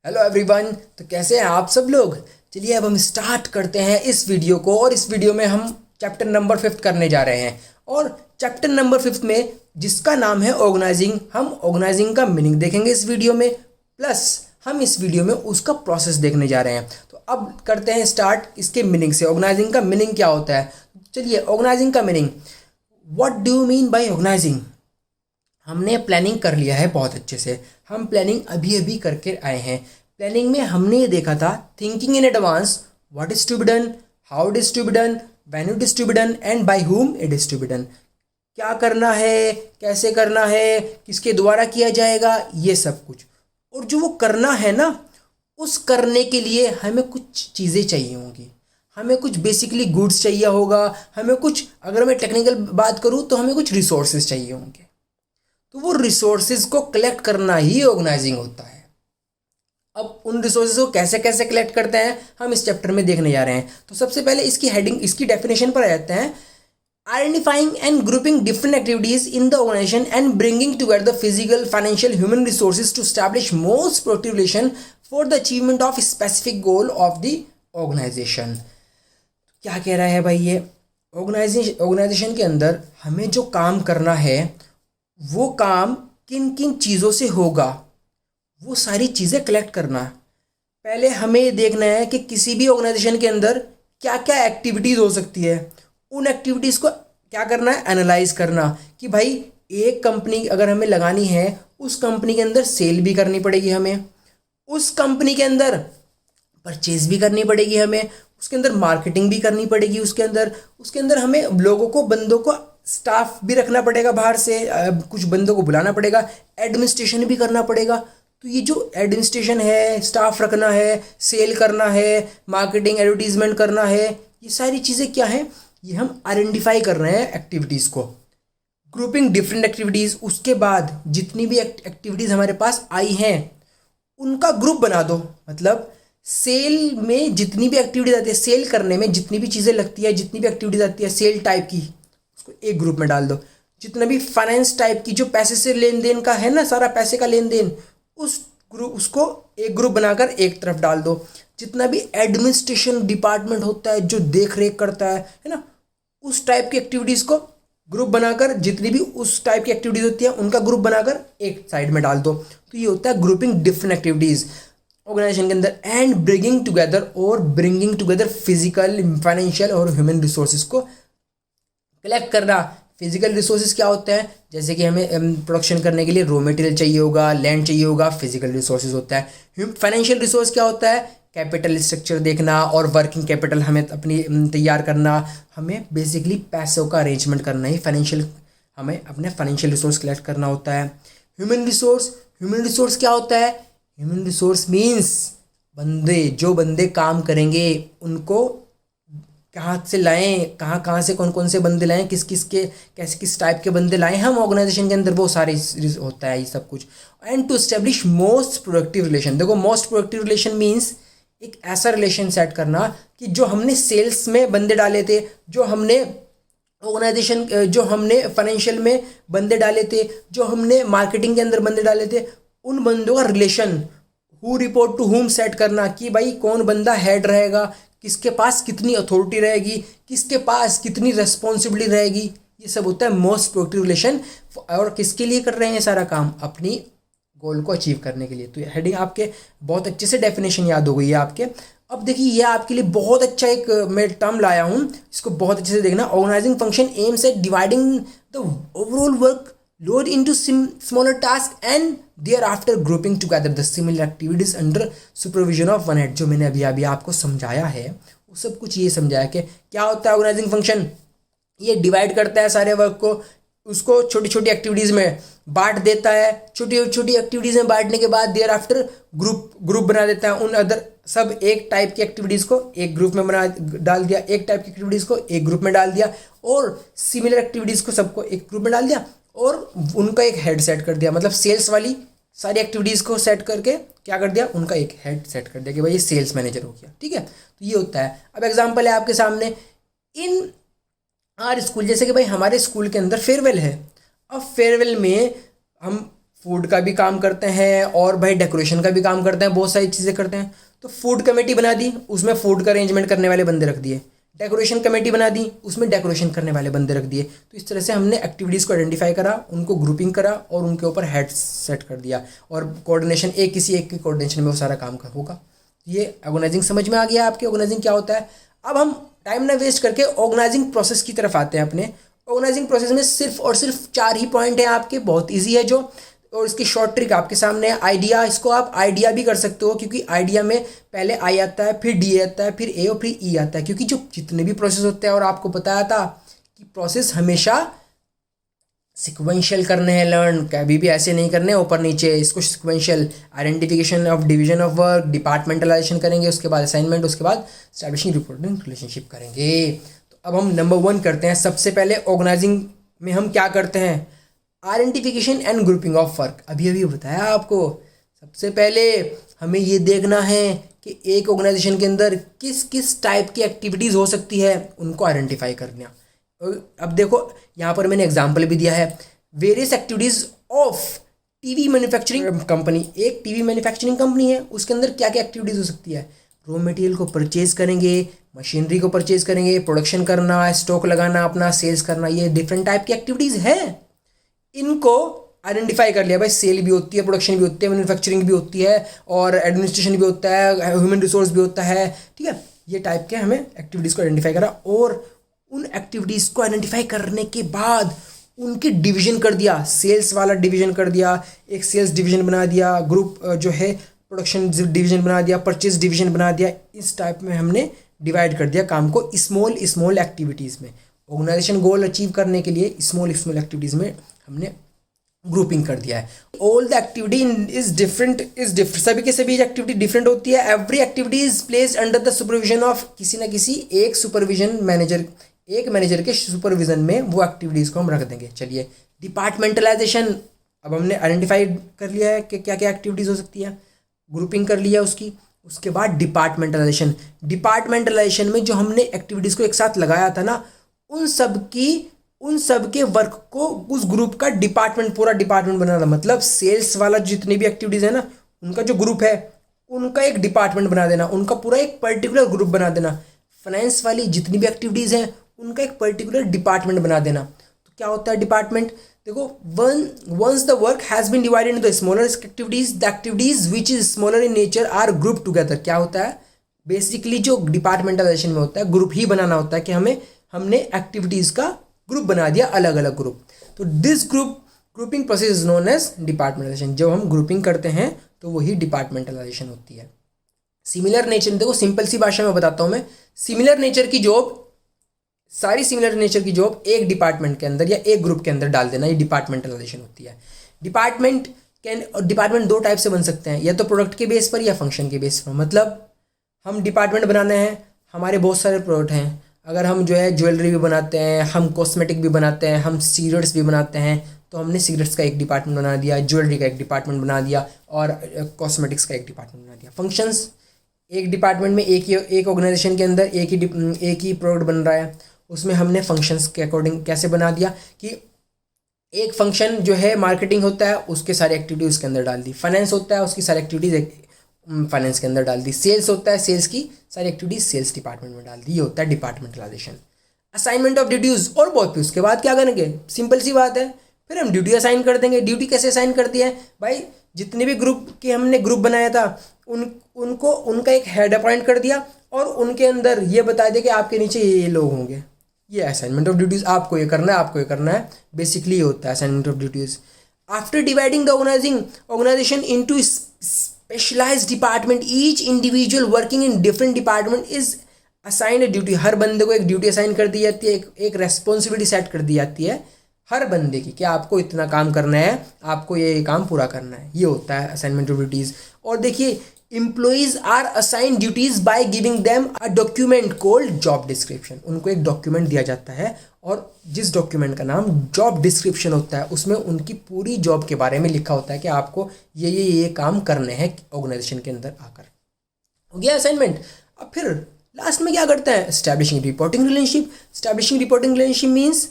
Hello everyone. तो कैसे हैं आप सब लोग। चलिए अब हम स्टार्ट करते हैं इस वीडियो को। और इस वीडियो में हम चैप्टर नंबर 5 करने जा रहे हैं। और चैप्टर नंबर 5 में जिसका नाम है ऑर्गेनाइजिंग, हम ऑर्गेनाइजिंग का मीनिंग देखेंगे इस वीडियो में, प्लस हम इस वीडियो में उसका प्रोसेस देखने जा रहे हैं। तो अब करते हैं स्टार्ट इसके मीनिंग से। ऑर्गेनाइजिंग का मीनिंग क्या होता है। चलिए ऑर्गेनाइजिंग का meaning, what do you mean by organising. हमने प्लानिंग कर लिया है बहुत अच्छे से। हम प्लानिंग अभी अभी करके आए हैं। प्लानिंग में हमने ये देखा था thinking in advance, what is to be done, how it is to be done, when it is to be done and by whom it is to be done. क्या करना है, कैसे करना है, किसके द्वारा किया जाएगा, ये सब कुछ। और जो वो करना है ना, उस करने के लिए हमें कुछ चीज़ें चाहिए होंगी। हमें कुछ बेसिकली गुड्स चाहिए होगा। हमें कुछ, अगर मैं टेक्निकल बात करूँ तो हमें कुछ रिसोर्सेज चाहिए होंगे। तो वो रिसोर्सेज को कलेक्ट करना ही ऑर्गेनाइजिंग होता है। अब उन रिसोर्सेज को कैसे कैसे कलेक्ट करते हैं हम इस चैप्टर में देखने जा रहे हैं। तो सबसे पहले इसकी हेडिंग, इसकी डेफिनेशन पर आ जाते हैं। Identifying and grouping different activities in the organisation and bringing together the physical, financial, human resources to establish most productive relation for the achievement of specific goal of the organisation. क्या कह रहा है भाई ये। ऑर्गेनाइजेशन के अंदर हमें जो काम करना है, वो काम किन किन चीज़ों से होगा, वो सारी चीज़ें कलेक्ट करना। पहले हमें ये देखना है कि किसी भी ऑर्गेनाइजेशन के अंदर क्या क्या एक्टिविटीज़ हो सकती है। उन एक्टिविटीज़ को क्या करना है, एनालाइज करना कि भाई एक कंपनी अगर हमें लगानी है, उस कंपनी के अंदर सेल भी करनी पड़ेगी हमें, उस कंपनी के अंदर परचेज भी करनी पड़ेगी हमें, उसके अंदर मार्केटिंग भी करनी पड़ेगी, उसके अंदर हमें लोगों को, बंदों को, स्टाफ भी रखना पड़ेगा बाहर से, कुछ बंदों को बुलाना पड़ेगा, एडमिनिस्ट्रेशन भी करना पड़ेगा। तो ये जो एडमिनिस्ट्रेशन है, स्टाफ रखना है, सेल करना है, मार्केटिंग एडवर्टीजमेंट करना है, ये सारी चीज़ें क्या हैं, ये हम आइडेंटिफाई कर रहे हैं एक्टिविटीज़ को। ग्रुपिंग डिफरेंट एक्टिविटीज़, उसके बाद जितनी भी एक्टिविटीज़ हमारे पास आई हैं उनका ग्रुप बना दो। मतलब सेल में जितनी भी एक्टिविटीज आती है, सेल करने में जितनी भी चीज़ें लगती है, जितनी भी एक्टिविटीज आती है सेल टाइप की, उसको एक ग्रुप में डाल दो। जितना भी फाइनेंस टाइप की, जो पैसे से लेन देन का है ना, सारा पैसे का लेन देन, उसको एक ग्रुप बनाकर एक तरफ डाल दो। जितना भी एडमिनिस्ट्रेशन डिपार्टमेंट होता है जो देख रेख करता है ना, उस टाइप की एक्टिविटीज़ को ग्रुप बनाकर, जितनी भी उस टाइप की एक्टिविटीज़ होती है उनका ग्रुप बनाकर एक साइड में डाल दो। तो ये होता है ग्रुपिंग डिफरेंट एक्टिविटीज़ ऑर्गेनाइजेशन के अंदर। And bringing together physical, financial और ह्यूमन रिसोर्सेज को कलेक्ट करना। फिजिकल रिसोर्सेज क्या होते हैं, जैसे कि हमें प्रोडक्शन करने के लिए रॉ मटेरियल चाहिए होगा, लैंड चाहिए होगा, फिजिकल रिसोर्सेज होता है। फाइनेंशियल रिसोर्स क्या होता है, कैपिटल स्ट्रक्चर देखना और वर्किंग कैपिटल हमें अपनी तैयार करना। हमें बेसिकली पैसों का अरेंजमेंट करना ही फाइनेंशियल, हमें अपने फाइनेंशियल रिसोर्स कलेक्ट करना होता है। ह्यूमन रिसोर्स क्या होता है, ह्यूमन रिसोर्स मीन्स जो बंदे काम करेंगे उनको कहाँ से लाएं, कहाँ से कौन कौन से बंदे लाएं, किस टाइप के बंदे लाएं हम ऑर्गेनाइजेशन के अंदर, वो सारे होता है ये सब कुछ। And to establish most productive relation. देखो मोस्ट प्रोडक्टिव रिलेशन मीन्स एक ऐसा रिलेशन सेट करना कि जो हमने सेल्स में बंदे डाले थे, जो हमने फाइनेंशियल में बंदे डाले थे, जो हमने मार्केटिंग के अंदर बंदे डाले थे, उन बंदों का relation who report to whom set करना कि भाई कौन बंदा हेड रहेगा, किसके पास कितनी अथॉरिटी रहेगी, किसके पास कितनी रेस्पॉन्सिबिलिटी रहेगी, ये सब होता है मोस्ट प्रोडक्टिव रिलेशन। और किसके लिए कर रहे हैं ये सारा काम, अपनी गोल को अचीव करने के लिए। तो हेडिंग आपके बहुत अच्छे से डेफिनेशन याद हो गई है आपके। अब देखिए ये आपके लिए बहुत अच्छा एक मैं टर्म लाया हूँ, इसको बहुत अच्छे से देखना। Organising function aims at dividing the overall work load into smaller tasks and thereafter grouping together the similar activities under supervision of one head। जो मैंने अभी आपको समझाया है वो सब कुछ ये समझाया कि क्या होता है ऑर्गेनाइजिंग फंक्शन। ये डिवाइड करता है सारे वर्क को, उसको छोटी छोटी एक्टिविटीज़ में बांट देता है। छोटी छोटी एक्टिविटीज़ में बांटने के बाद देयर आफ्टर ग्रुप बना देता है। उन अदर सब एक टाइप की एक्टिविटीज़ को एक ग्रुप में डाल दिया, एक टाइप की एक्टिविटीज़ को एक ग्रुप में डाल दिया, और सिमिलर एक्टिविटीज़ को सबको एक ग्रुप में डाल दिया और उनका एक हेड सेट कर दिया। मतलब सेल्स वाली सारी एक्टिविटीज़ को सेट करके क्या कर दिया, उनका एक हेड सेट कर दिया कि भाई ये सेल्स मैनेजर हो गया। ठीक है, तो ये होता है। अब एग्जांपल है आपके सामने, इन आर स्कूल, जैसे कि भाई हमारे स्कूल के अंदर फेयरवेल है। अब फेयरवेल में हम फूड का भी काम करते हैं और भाई डेकोरेशन का भी काम करते हैं, बहुत सारी चीज़ें करते हैं। तो फूड कमेटी बना दी, उसमें फूड का अरेंजमेंट करने वाले बंदे रख दिए। डेकोरेशन कमेटी बना दी, उसमें डेकोरेशन करने वाले बंदे रख दिए। तो इस तरह से हमने एक्टिविटीज़ को आइडेंटिफाई करा, उनको ग्रुपिंग करा और उनके ऊपर हेड सेट कर दिया, और कोऑर्डिनेशन किसी एक की कोऑर्डिनेशन में वो सारा काम होगा। ये ऑर्गेनाइजिंग समझ में आ गया आपके, ऑर्गेनाइजिंग क्या होता है। अब हम टाइम ना वेस्ट करके ऑर्गेनाइजिंग प्रोसेस की तरफ आते हैं। अपने ऑर्गेनाइजिंग प्रोसेस में सिर्फ और सिर्फ 4 ही पॉइंट हैं आपके, बहुत ईजी है जो, और इसकी शॉर्ट ट्रिक आपके सामने है। आइडिया, इसको आप आइडिया भी कर सकते हो, क्योंकि आइडिया में पहले आई आता है, फिर डी आता है, फिर ए और फिर ई आता है। क्योंकि जो जितने भी प्रोसेस होते हैं, और आपको बताया था कि प्रोसेस हमेशा सिक्वेंशियल करने हैं लर्न, कभी भी ऐसे नहीं करने ऊपर नीचे, इसको sequential. Identification of division of work, departmentalisation करेंगे, उसके बाद असाइनमेंट, उसके बाद स्टैब्लिशिंग रिपोर्टिंग रिलेशनशिप करेंगे। तो अब हम नंबर 1 करते हैं। सबसे पहले ऑर्गेनाइजिंग में हम क्या करते हैं, identification and grouping of work. अभी बताया आपको। सबसे पहले हमें ये देखना है कि एक ऑर्गेनाइजेशन के अंदर किस किस टाइप की एक्टिविटीज़ हो सकती है, उनको आइडेंटिफाई करना। अब देखो यहाँ पर मैंने एग्जाम्पल भी दिया है, various activities of TV manufacturing company. एक टीवी मैन्युफैक्चरिंग कंपनी है, उसके अंदर क्या क्या एक्टिविटीज़ हो सकती है। रॉ मटेरियल को परचेज करेंगे, मशीनरी को परचेज करेंगे, प्रोडक्शन करना, स्टॉक लगाना, अपना सेल्स करना, ये डिफरेंट टाइप की एक्टिविटीज़ है। इनको आइडेंटिफाई कर लिया भाई, सेल भी होती है, प्रोडक्शन भी होती है, मैन्युफैक्चरिंग भी होती है, और एडमिनिस्ट्रेशन भी होता है, ह्यूमन रिसोर्स भी होता है, ठीक है। ये टाइप के हमें एक्टिविटीज़ को आइडेंटिफाई करा, और उन एक्टिविटीज़ को आइडेंटिफाई करने के बाद उनकी डिवीजन कर दिया। सेल्स वाला डिवीजन कर दिया, एक सेल्स डिवीजन बना दिया, ग्रुप जो है प्रोडक्शन डिवीजन बना दिया, परचेज डिवीजन बना दिया। इस टाइप में हमने डिवाइड कर दिया काम को स्मॉल स्मॉल एक्टिविटीज़ में। ऑर्गेनाइजेशन गोल अचीव करने के लिए स्मॉल स्मॉल एक्टिविटीज़ में हमने ग्रुपिंग कर दिया है। All the activity is different, सभी के सभी एक्टिविटी डिफरेंट होती है। Every activity is placed under the supervision of किसी ना किसी एक सुपरविजन मैनेजर, एक मैनेजर के सुपरविजन में वो एक्टिविटीज़ को हम रख देंगे। चलिए, डिपार्टमेंटलाइजेशन, अब हमने आइडेंटिफाई कर लिया है कि क्या क्या एक्टिविटीज़ हो सकती है, ग्रुपिंग कर लिया उसकी। उसके बाद डिपार्टमेंटलाइजेशन में जो हमने एक्टिविटीज़ को एक साथ लगाया था ना, उन सब के वर्क को उस ग्रुप का डिपार्टमेंट, पूरा डिपार्टमेंट बनाना। मतलब सेल्स वाला जितनी भी एक्टिविटीज़ है ना, उनका जो ग्रुप है, उनका एक डिपार्टमेंट बना देना, उनका पूरा एक पर्टिकुलर ग्रुप बना देना। फाइनेंस वाली जितनी भी एक्टिविटीज़ हैं, उनका एक पर्टिकुलर डिपार्टमेंट बना देना। तो क्या होता है डिपार्टमेंट, देखो, once the work has been divided into the smaller activities, the activities which is smaller in nature are group together. क्या होता है बेसिकली, जो डिपार्टमेंटलाइजेशन में होता है, ग्रुप ही बनाना होता है कि हमने एक्टिविटीज़ का ग्रुप बना दिया, अलग अलग ग्रुप। तो this grouping process is known as departmentalisation. जब हम ग्रुपिंग करते हैं तो वही डिपार्टमेंटलाइजेशन होती है। सिमिलर नेचर, देखो सिंपल सी भाषा में बताता हूँ मैं, सिमिलर नेचर की जॉब, सारी सिमिलर नेचर की जॉब एक डिपार्टमेंट के अंदर या एक ग्रुप के अंदर डाल देना, ये डिपार्टमेंटलाइजेशन होती है। डिपार्टमेंट 2 टाइप से बन सकते हैं, या तो प्रोडक्ट के बेस पर या फंक्शन के बेस पर। मतलब हम डिपार्टमेंट बनाने हैं, हमारे बहुत सारे प्रोडक्ट हैं। अगर हम जो है ज्वेलरी भी बनाते हैं, हम कॉस्मेटिक भी बनाते हैं, हम सिगरेट्स भी बनाते हैं, तो हमने सिगरेट्स का एक डिपार्टमेंट बना दिया, ज्वेलरी का एक डिपार्टमेंट बना दिया, और कॉस्मेटिक्स का एक डिपार्टमेंट बना दिया। फंक्शंस, एक डिपार्टमेंट में एक ऑर्गेनाइजेशन के अंदर एक ही प्रोडक्ट बन रहा है, उसमें हमने फंक्शंस के अकॉर्डिंग कैसे बना दिया कि एक फंक्शन जो है मार्केटिंग होता है, उसके सारी एक्टिविटीज उसके अंदर डाल दी। फाइनेंस होता है, उसकी सारी एक्टिविटीज़ फाइनेंस के अंदर डाल दी। सेल्स होता है, सेल्स की सारी एक्टिविटीज सेल्स डिपार्टमेंट में डाल दी। ये होता है डिपार्टमेंटलाइजेशन। असाइनमेंट ऑफ ड्यूटीज, और बहुत कुछ। उसके बाद क्या करेंगे, सिंपल सी बात है, फिर हम ड्यूटी असाइन कर देंगे। ड्यूटी कैसे असाइन करती है भाई, जितने भी ग्रुप के हमने ग्रुप बनाया था, उनको उनका एक हेड अपॉइंट कर दिया, और उनके अंदर ये बता दिया कि आपके नीचे ये लोग होंगे। ये असाइनमेंट ऑफ ड्यूटीज, आपको ये करना है, आपको ये करना है। बेसिकली ये होता है assignment of duties. After dividing the organisation into specialised department, each individual working in different department is assign a duty. हर बंदे को एक ड्यूटी असाइन कर दी जाती है, एक रेस्पॉन्सिबिलिटी सेट कर दी जाती है हर बंदे की, कि आपको इतना काम करना है, आपको ये काम पूरा करना है। ये होता है असाइनमेंट ऑफ ड्यूटीज। और देखिए, employees are assign duties by giving them a document called job description. उनको एक डॉक्यूमेंट दिया जाता है, और जिस डॉक्यूमेंट का नाम जॉब डिस्क्रिप्शन होता है, उसमें उनकी पूरी जॉब के बारे में लिखा होता है कि आपको ये काम करने हैं ऑर्गेनाइजेशन के अंदर आकर। हो गया असाइनमेंट। अब फिर लास्ट में क्या करते हैं, establishing reporting relationship. Establishing reporting relationship means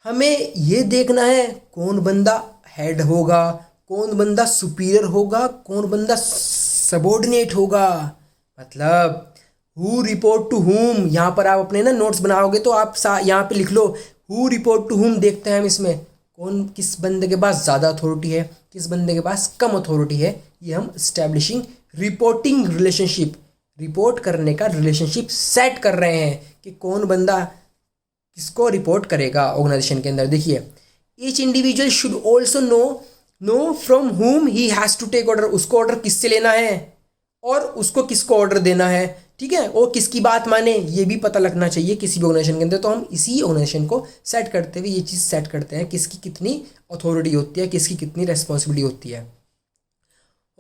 हमें ये देखना है कौन बंदा हेड होगा, कौन बंदा सुपीरियर होगा, कौन बंदा सबॉर्डिनेट होगा। मतलब हु रिपोर्ट टू हुम, यहाँ पर आप अपने ना नोट्स बनाओगे तो आप यहाँ पे लिख लो हु रिपोर्ट टू हुम। देखते हैं हम इसमें कौन किस बंदे के पास ज़्यादा अथॉरिटी है, किस बंदे के पास कम अथॉरिटी है। ये हम स्टैब्लिशिंग रिपोर्टिंग रिलेशनशिप, रिपोर्ट करने का रिलेशनशिप सेट कर रहे हैं कि कौन बंदा किसको रिपोर्ट करेगा ऑर्गेनाइजेशन के अंदर। देखिए each individual should also know from whom he has to take order, उसको ऑर्डर किससे लेना है और उसको किसको ऑर्डर देना है, ठीक है, और किसकी बात माने ये भी पता लगना चाहिए किसी भी ऑर्गेनाइजेशन के अंदर। तो हम इसी ऑर्गेनाइजेशन को सेट करते हुए ये चीज़ सेट करते हैं किसकी कितनी अथॉरिटी होती है, किसकी कितनी रेस्पॉन्सिबिलिटी होती है,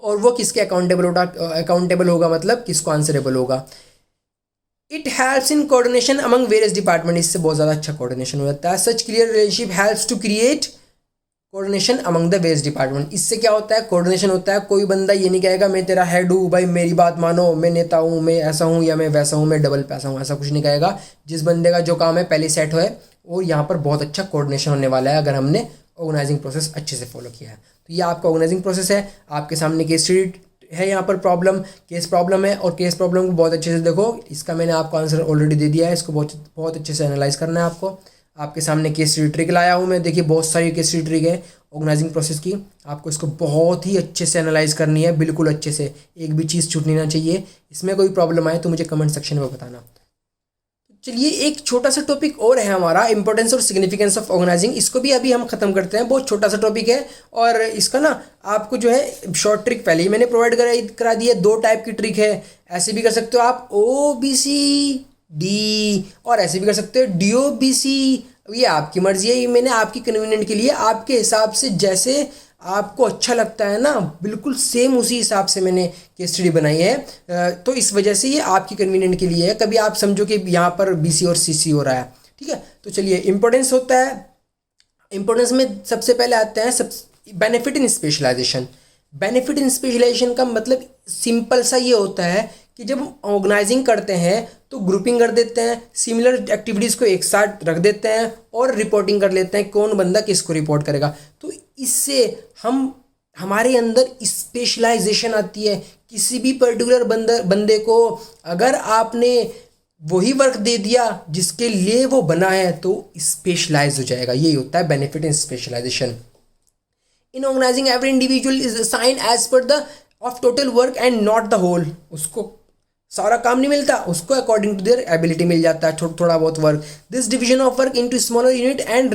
और वो किसके अकाउंटेबल होगा, मतलब किसको आंसरेबल होगा। It helps in coordination among various department, इससे बहुत ज़्यादा अच्छा कोऑर्डिनेशन हो जाता है। Such clear relationship helps to create coordination among the various department. इससे क्या होता है, कोऑर्डिनेशन होता है। कोई बंदा ये नहीं कहेगा मैं तेरा हेड हूँ भाई मेरी बात मानो, मैं नेता हूँ, मैं ऐसा हूँ या मैं वैसा हूँ, मैं डबल पैसा हूँ, ऐसा कुछ नहीं कहेगा। जिस बंदे का जो काम है पहले सेट हो है और यहाँ पर बहुत अच्छा कोऑर्डिनेशन होने वाला है अगर हमने ऑर्गेनाइजिंग प्रोसेस अच्छे से फॉलो किया है। तो ये आपका ऑर्गेनाइजिंग प्रोसेस है। आपके सामने केस स्टडी है, यहाँ पर केस प्रॉब्लम है, और केस प्रॉब्लम को बहुत अच्छे से देखो। इसका मैंने आपको आंसर ऑलरेडी दे दिया है, इसको बहुत अच्छे से एनालाइज करना है आपको। आपके सामने केस स्टडी ट्रिक लाया हूँ मैं, देखिए बहुत सारी केस स्टडी ट्रिक है ऑर्गेनाइजिंग प्रोसेस की। आपको इसको बहुत ही अच्छे से एनालाइज करनी है, बिल्कुल अच्छे से, एक भी चीज़ छूटनी ना चाहिए। इसमें कोई प्रॉब्लम आए तो मुझे कमेंट सेक्शन में बताना। चलिए एक छोटा सा टॉपिक और है हमारा, इंपॉर्टेंस और सिग्निफिकेंस ऑफ ऑर्गेनाइजिंग। इसको भी अभी हम खत्म करते हैं, बहुत छोटा सा टॉपिक है। और इसका ना आपको जो है शॉर्ट ट्रिक पहले ही मैंने प्रोवाइड करा दी है। 2 टाइप की ट्रिक है, ऐसे भी कर सकते हो आप OBCD, और ऐसे भी कर सकते हो DOBC। ये आपकी मर्जी है, ये मैंने आपकी कन्वीनियंट के लिए आपके हिसाब से जैसे आपको अच्छा लगता है ना, बिल्कुल सेम उसी हिसाब से मैंने केस स्टडी बनाई है। तो इस वजह से ये आपकी कन्वीनियंट के लिए है। कभी आप समझो कि यहाँ पर BC और CC हो रहा है, ठीक है। तो चलिए इंपॉर्टेंस होता है, इंपॉर्टेंस में सबसे पहले आते हैं benefit in specialisation. Benefit in specialisation का मतलब सिंपल सा ये होता है कि जब हम ऑर्गेनाइजिंग करते हैं तो ग्रुपिंग कर देते हैं, सिमिलर एक्टिविटीज़ को एक साथ रख देते हैं और रिपोर्टिंग कर लेते हैं कौन बंदा किसको रिपोर्ट करेगा। तो इससे हमारे अंदर स्पेशलाइजेशन आती है। किसी भी पर्टिकुलर बंदे को अगर आपने वही वर्क दे दिया जिसके लिए वो बना है तो स्पेशलाइज हो जाएगा। यही होता है benefit in specialisation. In organising every individual is assigned as per the of total work and not the whole. उसको सारा काम नहीं मिलता, उसको अकॉर्डिंग टू देयर एबिलिटी मिल जाता है थोड़ा बहुत work. This division of work into smaller unit and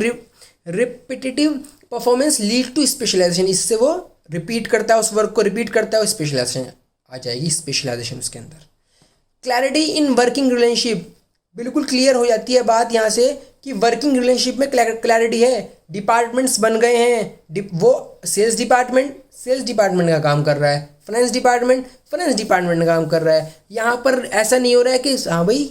repetitive performance lead to specialisation. इससे वो रिपीट करता है, उस वर्क को रिपीट करता है, स्पेशलाइजेशन आ जाएगी, स्पेशलाइजेशन उसके अंदर। क्लैरिटी इन वर्किंग रिलेशनशिप, बिल्कुल क्लियर हो जाती है बात यहाँ से कि वर्किंग रिलेशनशिप में क्लैरिटी है। डिपार्टमेंट्स बन गए हैं, वो सेल्स डिपार्टमेंट का काम कर रहा है, फाइनेंस डिपार्टमेंट का काम कर रहा है। यहाँ पर ऐसा नहीं हो रहा है कि हाँ भाई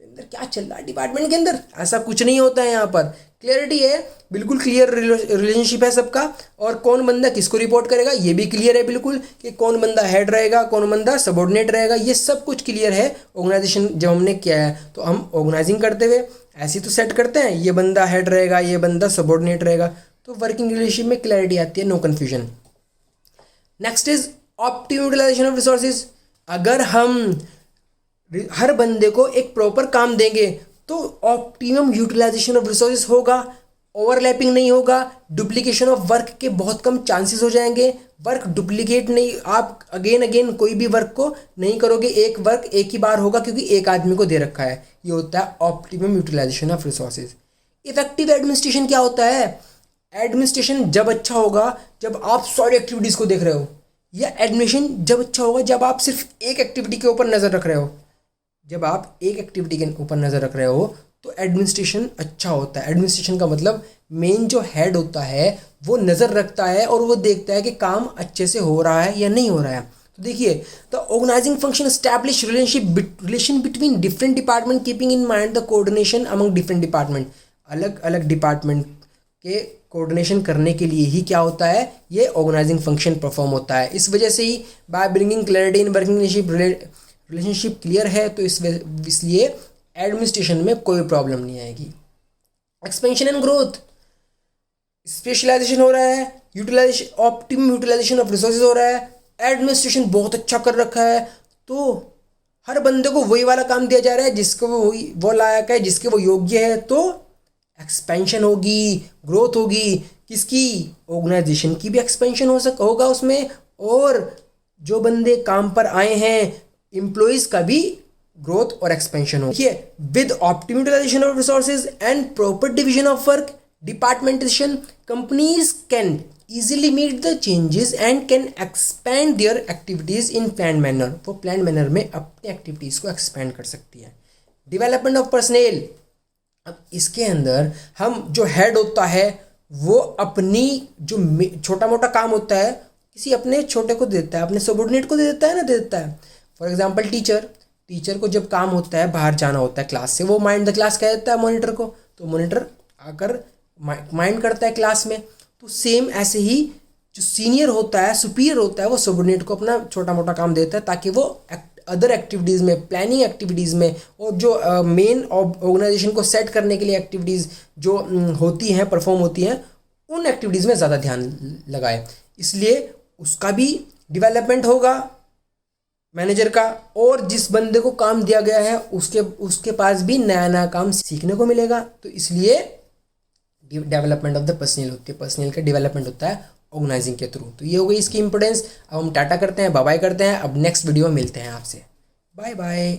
अंदर क्या चल रहा है डिपार्टमेंट के अंदर, ऐसा कुछ नहीं होता है। यहाँ पर क्लियरिटी है, बिल्कुल क्लियर रिलेशनशिप है सबका, और कौन बंदा किसको रिपोर्ट करेगा ये भी क्लियर है बिल्कुल, कि कौन बंदा हेड रहेगा, कौन बंदा सबॉर्डिनेट रहेगा, ये सब कुछ क्लियर है। ऑर्गेनाइजेशन जब हमने किया है तो हम ऑर्गेनाइजिंग करते हुए ऐसे तो सेट करते हैं, ये बंदा हेड रहेगा, ये बंदा सबॉर्डिनेट रहेगा, तो वर्किंग रिलेशनशिप में क्लैरिटी आती है, no confusion. Next is optimum utilisation of resources. अगर हम हर बंदे को एक प्रॉपर काम देंगे तो ऑप्टिमम यूटिलाइजेशन ऑफ रिसोर्सेज होगा, ओवरलैपिंग नहीं होगा, डुप्लीकेशन ऑफ वर्क के बहुत कम चांसेस हो जाएंगे। वर्क डुप्लीकेट नहीं, आप अगेन कोई भी वर्क को नहीं करोगे, एक वर्क एक ही बार होगा क्योंकि एक आदमी को दे रखा है। ये होता है optimum utilisation of resources. Effective administration क्या होता है? एडमिनिस्ट्रेशन जब अच्छा होगा जब आप सारी एक्टिविटीज़ को देख रहे हो, या एडमिनिस्ट्रेशन जब अच्छा होगा जब आप सिर्फ एक एक्टिविटी के ऊपर नज़र रख रहे हो। जब आप एक एक्टिविटी के ऊपर नज़र रख रहे हो तो एडमिनिस्ट्रेशन अच्छा होता है। एडमिनिस्ट्रेशन का मतलब मेन जो हेड होता है वो नज़र रखता है और वो देखता है कि काम अच्छे से हो रहा है या नहीं हो रहा है। तो देखिए, the organising function establish relation between different department keeping in mind the coordination among different department. अलग अलग डिपार्टमेंट के कोऑर्डिनेशन करने के लिए ही क्या होता है, ये ऑर्गेनाइजिंग फंक्शन परफॉर्म होता है। इस वजह से ही by bringing clarity in working relationship clear है, तो इसलिए एडमिनिस्ट्रेशन में कोई प्रॉब्लम नहीं आएगी। एक्सपेंशन एंड ग्रोथ, स्पेशलाइजेशन हो रहा है utilisation, optimum utilisation of resources हो रहा है, एडमिनिस्ट्रेशन बहुत अच्छा कर रखा है। तो हर बंदे को वही वाला काम दिया जा रहा है जिसको वो लायक है, जिसके वो योग्य है। तो एक्सपेंशन होगी, ग्रोथ होगी, किसकी, ऑर्गेनाइजेशन की भी एक्सपेंशन होगा उसमें, और जो बंदे काम पर आए हैं एम्प्लॉयज़ का भी ग्रोथ और एक्सपेंशन हो। देखिए, with optimum utilisation of resources and proper division of work, departmentation, companies can easily meet the changes and can expand their activities in planned manner। वो planned manner में अपने एक्टिविटीज़ को expand कर सकती है। डेवलपमेंट ऑफ पर्सनेल, अब इसके अंदर हम जो हेड होता है वो अपनी जो छोटा मोटा काम होता है किसी अपने छोटे को दे देता है, अपने सबॉर्डिनेट को दे देता है ना, दे देता है। फॉर एग्जांपल टीचर को जब काम होता है बाहर जाना होता है क्लास से, वो माइंड द क्लास कह देता है मॉनिटर को, तो मॉनिटर आकर माइंड करता है क्लास में। तो सेम ऐसे ही जो सीनियर होता है, सुपीरियर होता है, वो सबॉर्डिनेट को अपना छोटा मोटा काम देता है ताकि वो अदर एक्टिविटीज़ में, प्लानिंग एक्टिविटीज़ में, और जो मेन ऑर्गेनाइजेशन को सेट करने के लिए एक्टिविटीज़ जो होती हैं, परफॉर्म होती हैं, उन एक्टिविटीज़ में ज़्यादा ध्यान लगाए। इसलिए उसका भी डेवलपमेंट होगा मैनेजर का, और जिस बंदे को काम दिया गया है उसके पास भी नया नया काम सीखने को मिलेगा। तो इसलिए डेवलपमेंट ऑफ द पर्सनल होती है, पर्सनल का डेवलपमेंट होता है ऑर्गेनाइजिंग के थ्रू। तो ये हो गई इसकी इंपॉर्टेंस। अब हम टाटा करते हैं, बाय बाय करते हैं। अब नेक्स्ट वीडियो में मिलते हैं आपसे। Bye bye.